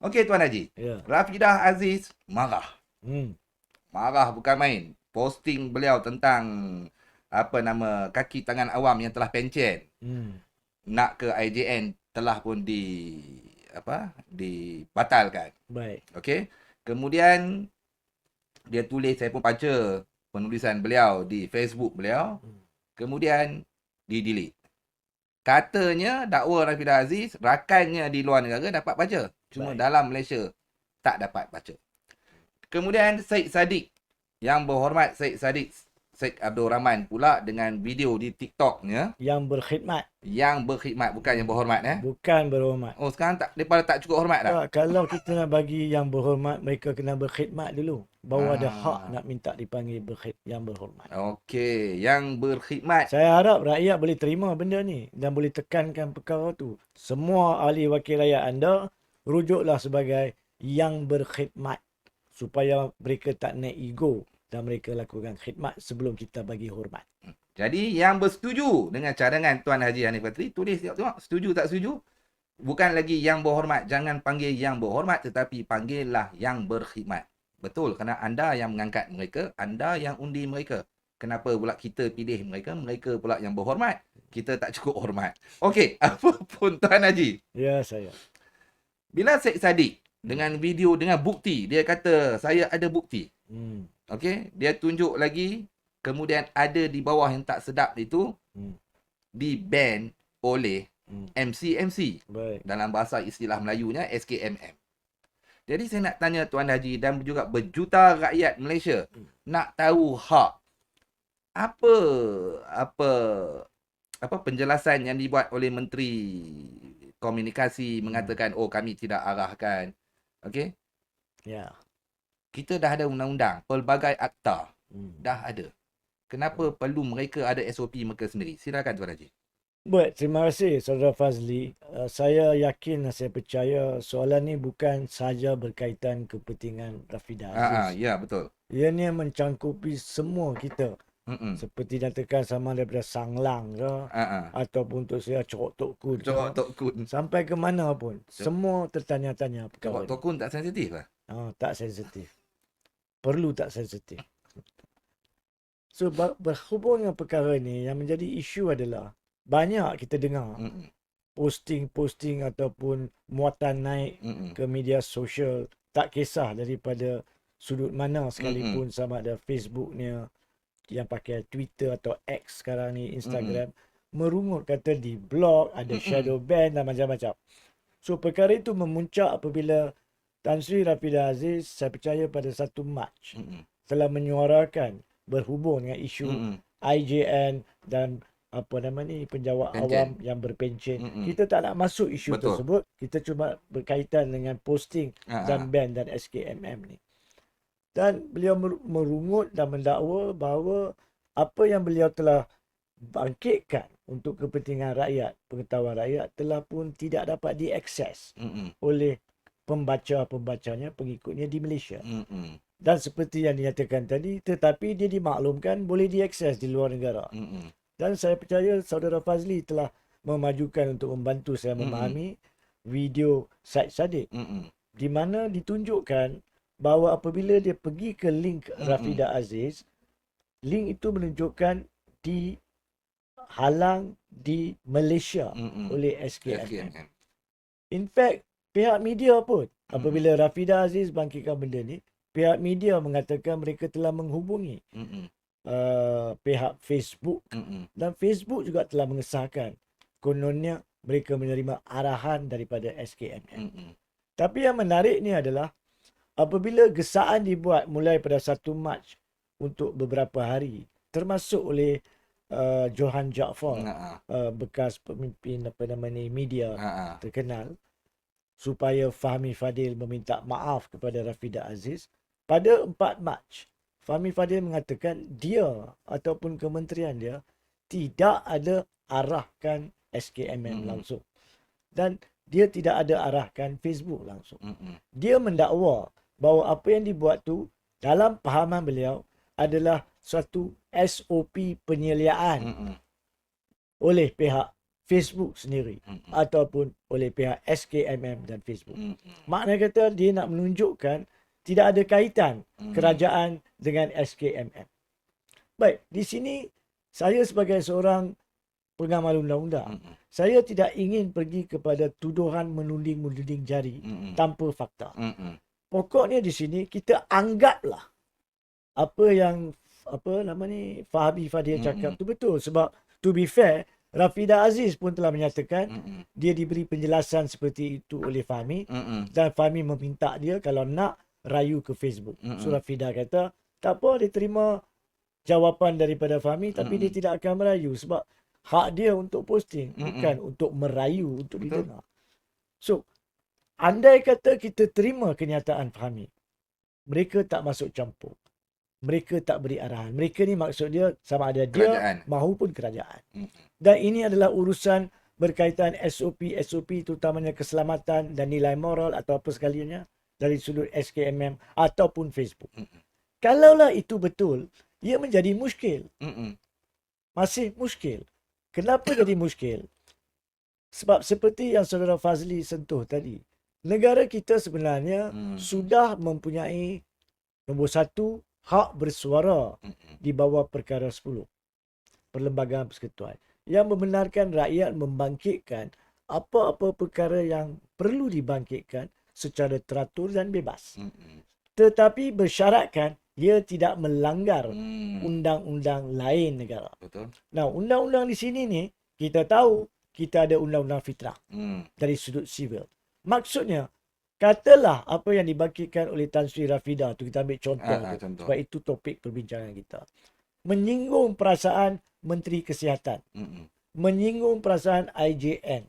Okey Tuan Haji. Ya. Rafidah Aziz marah. Hmm. Marah bukan main. Posting beliau tentang kaki tangan awam yang telah pencen Hmm. nak ke IJN telah pun dibatalkan. Baik. Okey. Kemudian dia tulis, saya pun baca penulisan beliau di Facebook beliau. Hmm. Kemudian di-delete. Katanya dakwa Rafidah Aziz, rakannya di luar negara dapat baca. Cuma Baik. dalam Malaysia tak dapat baca. Kemudian Syed Saddiq, yang berhormat Syed Saddiq Syed Abdul Rahman pula dengan video di TikToknya Yang berkhidmat. yang berkhidmat, bukan yang berhormat. Bukan berhormat. Oh, sekarang mereka tak cukup hormat dah. Tak, kalau kita nak bagi yang berhormat, mereka kena berkhidmat dulu. Baru ada hak Ah, nak minta dipanggil yang berhormat. okey, yang berkhidmat. Saya harap rakyat boleh terima benda ni dan boleh tekankan perkara tu. Semua ahli wakil rakyat anda rujuklah sebagai yang berkhidmat supaya mereka tak naik ego dan mereka lakukan khidmat sebelum kita bagi hormat. Jadi yang bersetuju dengan cadangan Tuan Haji Hanif Batri, tulis tengok setuju tak setuju. Bukan lagi yang berhormat, jangan panggil yang berhormat tetapi panggillah yang berkhidmat. Betul, kerana anda yang mengangkat mereka, anda yang undi mereka. Kenapa pula kita pilih mereka, mereka pula yang berhormat. Kita tak cukup hormat. Okey, apa pun Tuan Haji. Ya, saya. Bila Syed Saddiq dengan video, dengan bukti, dia kata saya ada bukti. Hmm. Okey, dia tunjuk lagi, kemudian ada di bawah yang tak sedap itu, Hmm. di-ban oleh MC. Baik. Dalam bahasa istilah Melayunya SKMM. Jadi saya nak tanya Tuan Haji dan juga berjuta rakyat Malaysia nak tahu hak apa apa apa penjelasan yang dibuat oleh Menteri Komunikasi mengatakan kami tidak arahkan. Okey? Ya. Kita dah ada undang-undang, pelbagai akta Hmm. dah ada. Kenapa perlu mereka ada SOP mereka sendiri? Silakan Tuan Haji. Baik, terima kasih Saudara Fazli. Saya yakin dan saya percaya soalan ni bukan sahaja berkaitan kepentingan Rafidah Aziz. Ya, betul. Ia ni mencangkupi semua kita. Mm-mm. Seperti nyatakan sama daripada Sanglang ke, ataupun untuk saya Cokok Tok Kun ke, Cokok Tok Kun. sampai ke mana pun. Semua tertanya-tanya Cokok perkara Tok ni. Kun tak sensitif lah. Tak sensitif. Perlu tak sensitif. So, berhubung dengan perkara ni, yang menjadi isu adalah banyak kita dengar posting-posting ataupun muatan naik ke media sosial, tak kisah daripada sudut mana sekalipun, sama ada Facebooknya, yang pakai Twitter atau X sekarang ni, Instagram, merungut kata di blog, ada shadow ban dan macam-macam. So perkara itu memuncak apabila Tan Sri Rafidah Aziz, saya percaya pada 1 Mac telah menyuarakan berhubung dengan isu IJN dan penjawat awam yang berpencen. Kita tak nak masuk isu tersebut. Kita cuma berkaitan dengan posting dan ban dan SKMM ni. Dan beliau merungut dan mendakwa bahawa apa yang beliau telah bangkitkan untuk kepentingan rakyat, pengetahuan rakyat, telah pun tidak dapat diakses oleh pembaca-pembacanya, pengikutnya di Malaysia. Dan seperti yang dinyatakan tadi, tetapi dia dimaklumkan boleh diakses di luar negara. Dan saya percaya Saudara Fazli telah memajukan untuk membantu saya memahami video Syed Saddiq, di mana ditunjukkan bahawa apabila dia pergi ke link Rafidah Aziz, link itu menunjukkan dihalang di Malaysia oleh SKMM. In fact, pihak media pun, apabila Rafidah Aziz bangkitkan benda ni, pihak media mengatakan mereka telah menghubungi pihak Facebook, dan Facebook juga telah mengesahkan kononnya mereka menerima arahan daripada SKMM. Tapi yang menarik ni adalah apabila gesaan dibuat mulai pada 1 Mac untuk beberapa hari, termasuk oleh Johan Jaafar, bekas pemimpin media terkenal, supaya Fahmi Fadil meminta maaf kepada Rafidah Aziz, pada 4 Mac, Fahmi Fadil mengatakan dia ataupun kementerian dia tidak ada arahkan SKMM langsung. Dan dia tidak ada arahkan Facebook langsung. Dia mendakwa bahawa apa yang dibuat tu dalam pahaman beliau adalah suatu SOP penyeliaan oleh pihak Facebook sendiri ataupun oleh pihak SKMM dan Facebook. Makna kata dia nak menunjukkan tidak ada kaitan kerajaan dengan SKMM. Baik, di sini saya sebagai seorang pengamal undang-undang, saya tidak ingin pergi kepada tuduhan menuding jari tanpa fakta. Pokoknya di sini kita anggaplah apa yang Fahmi Fadil cakap tu betul, sebab to be fair, Rafidah Aziz pun telah menyatakan dia diberi penjelasan seperti itu oleh Fahmi dan Fahmi meminta dia kalau nak rayu ke Facebook. So Rafidah kata tak apa, dia terima jawapan daripada Fahmi tapi dia tidak akan merayu sebab hak dia untuk posting, bukan untuk merayu, untuk didengar. So andai kata kita terima kenyataan Fahmi, mereka tak masuk campur, mereka tak beri arahan. Mereka ni maksud dia sama ada dia Kerajaan mahupun kerajaan. Dan ini adalah urusan berkaitan SOP terutamanya keselamatan dan nilai moral atau apa sekaliannya dari sudut SKMM ataupun Facebook. Kalaulah itu betul, ia menjadi muskil. Masih muskil. Kenapa jadi muskil? Sebab seperti yang saudara Fazli sentuh tadi, negara kita sebenarnya sudah mempunyai nombor satu, hak bersuara di bawah perkara 10 Perlembagaan Persekutuan yang membenarkan rakyat membangkitkan apa-apa perkara yang perlu dibangkitkan secara teratur dan bebas. Tetapi bersyaratkan ia tidak melanggar undang-undang lain negara. Betul. Nah, undang-undang di sini ni kita tahu kita ada undang-undang fitrah dari sudut sivil. Maksudnya katalah apa yang dibangkitkan oleh Tan Sri Rafidah tu, kita ambil contoh, contoh. sebab itu topik perbincangan kita. Menyinggung perasaan Menteri Kesihatan, menyinggung perasaan IJN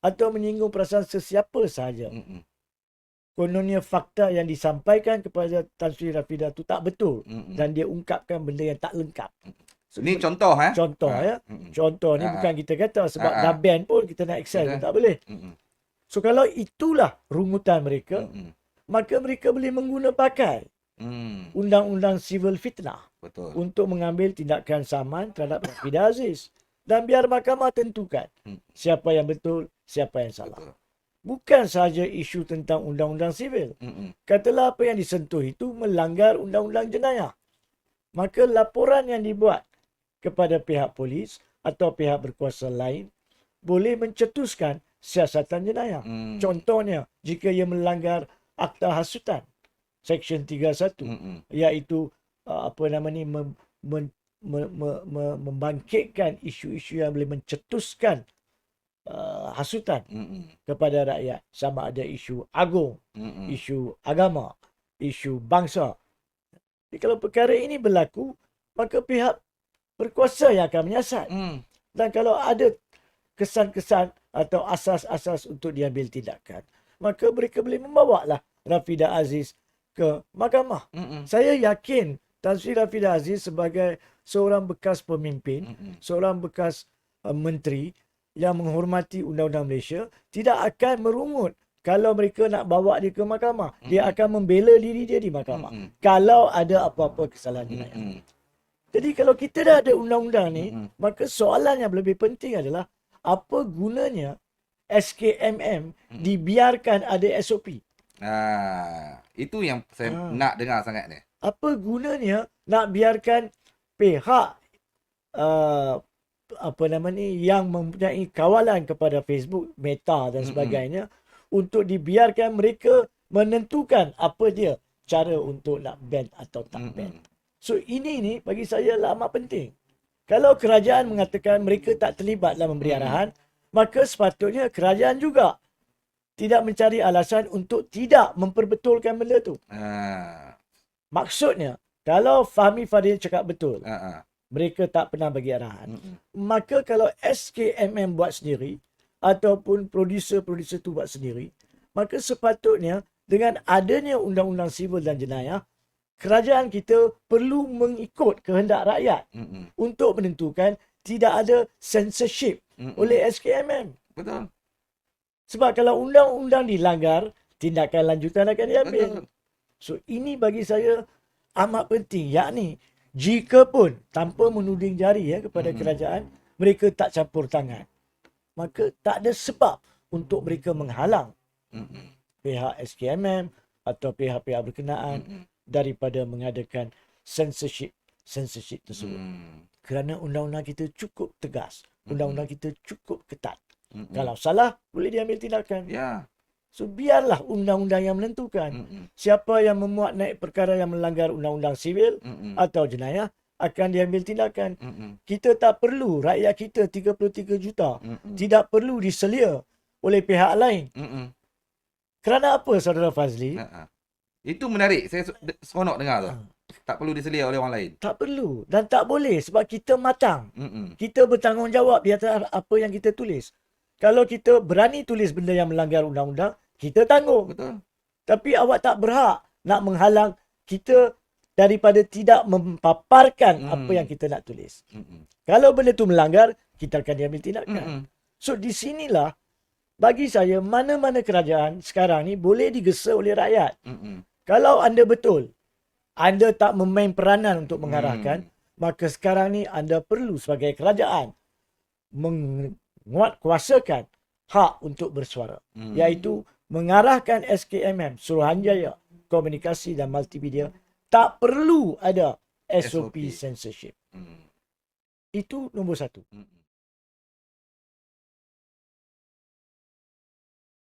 atau menyinggung perasaan sesiapa sahaja. Kononnya fakta yang disampaikan kepada Tan Sri Rafidah tu tak betul dan dia ungkapkan benda yang tak lengkap. Ini contoh Contoh ya. Contoh ni bukan kita kata sebab dah ban pun kita nak excel pun tak boleh. So kalau itulah rungutan mereka, maka mereka boleh mengguna pakai undang-undang sivil fitnah untuk mengambil tindakan saman terhadap Rafidah Aziz. Dan biar mahkamah tentukan siapa yang betul, siapa yang salah. Bukan sahaja isu tentang undang-undang sivil. Katalah apa yang disentuh itu melanggar undang-undang jenayah. Maka laporan yang dibuat kepada pihak polis atau pihak berkuasa lain boleh mencetuskan siasatan jenayah. Contohnya, jika ia melanggar Akta Hasutan Seksyen 31 iaitu membangkitkan isu-isu yang boleh mencetuskan hasutan kepada rakyat, sama ada isu agung, isu agama, isu bangsa. Jadi kalau perkara ini berlaku, maka pihak berkuasa yang akan menyiasat. Dan kalau ada kesan-kesan atau asas-asas untuk diambil tindakan, maka mereka boleh membawalah Rafidah Aziz ke mahkamah. Saya yakin Tan Sri Rafidah Aziz sebagai seorang bekas pemimpin, seorang bekas menteri yang menghormati undang-undang Malaysia, tidak akan merungut kalau mereka nak bawa dia ke mahkamah. Dia akan membela diri dia di mahkamah kalau ada apa-apa kesalahan jenayah. Jadi kalau kita dah ada undang-undang ni, maka soalan yang lebih penting adalah apa gunanya SKMM dibiarkan ada SOP? Itu yang saya nak dengar sangat ni. Apa gunanya nak biarkan pihak yang mempunyai kawalan kepada Facebook, Meta dan sebagainya untuk dibiarkan mereka menentukan apa dia cara untuk nak ban atau tak ban. So ini ni bagi saya amat penting. Kalau kerajaan mengatakan mereka tak terlibat dalam memberi arahan, maka sepatutnya kerajaan juga tidak mencari alasan untuk tidak memperbetulkan benda tu. Maksudnya, kalau Fahmi Fadil cakap betul, mereka tak pernah bagi arahan, maka kalau SKMM buat sendiri ataupun produser-produser tu buat sendiri, maka sepatutnya dengan adanya undang-undang sivil dan jenayah, kerajaan kita perlu mengikut kehendak rakyat untuk menentukan tidak ada censorship oleh SKMM. Betul. Sebab kalau undang-undang dilanggar, tindakan lanjutan akan diambil. So ini bagi saya amat penting, yakni jika pun tanpa menuding jari kepada kerajaan, mereka tak campur tangan maka tak ada sebab untuk mereka menghalang Mm-mm. pihak SKMM atau pihak-pihak berkenaan Mm-mm. daripada mengadakan censorship tersebut. Mm. Kerana undang-undang kita cukup tegas. Undang-undang kita cukup ketat. Mm-mm. Kalau salah, boleh diambil tindakan. Ya. So, biarlah undang-undang yang menentukan. Mm-mm. Siapa yang memuat naik perkara yang melanggar undang-undang sivil Mm-mm. atau jenayah akan diambil tindakan. Mm-mm. Kita tak perlu, rakyat kita 33 juta, Mm-mm. tidak perlu diselia oleh pihak lain. Mm-mm. Kerana apa, Saudara Fazli? Ha-ha. Itu menarik. Saya seronok dengar tu. Ha, Tak perlu diselia oleh orang lain. tak perlu dan tak boleh sebab kita matang. Mm-mm. Kita bertanggungjawab di atas apa yang kita tulis. Kalau kita berani tulis benda yang melanggar undang-undang, kita tanggung. Betul. Tapi awak tak berhak nak menghalang kita daripada tidak memaparkan apa yang kita nak tulis. Mm-mm. Kalau benda tu melanggar, kita akan diambil tindakan. Mm-mm. So di sinilah bagi saya mana-mana kerajaan sekarang ni boleh digesa oleh rakyat. Mm-mm. Kalau anda betul, anda tak memain peranan untuk mengarahkan, maka sekarang ni anda perlu sebagai kerajaan menguatkuasakan hak untuk bersuara. Iaitu mengarahkan SKMM, Suruhanjaya Komunikasi dan Multimedia, tak perlu ada SOP SOP. censorship. Mm. Itu nombor satu. Mm-mm.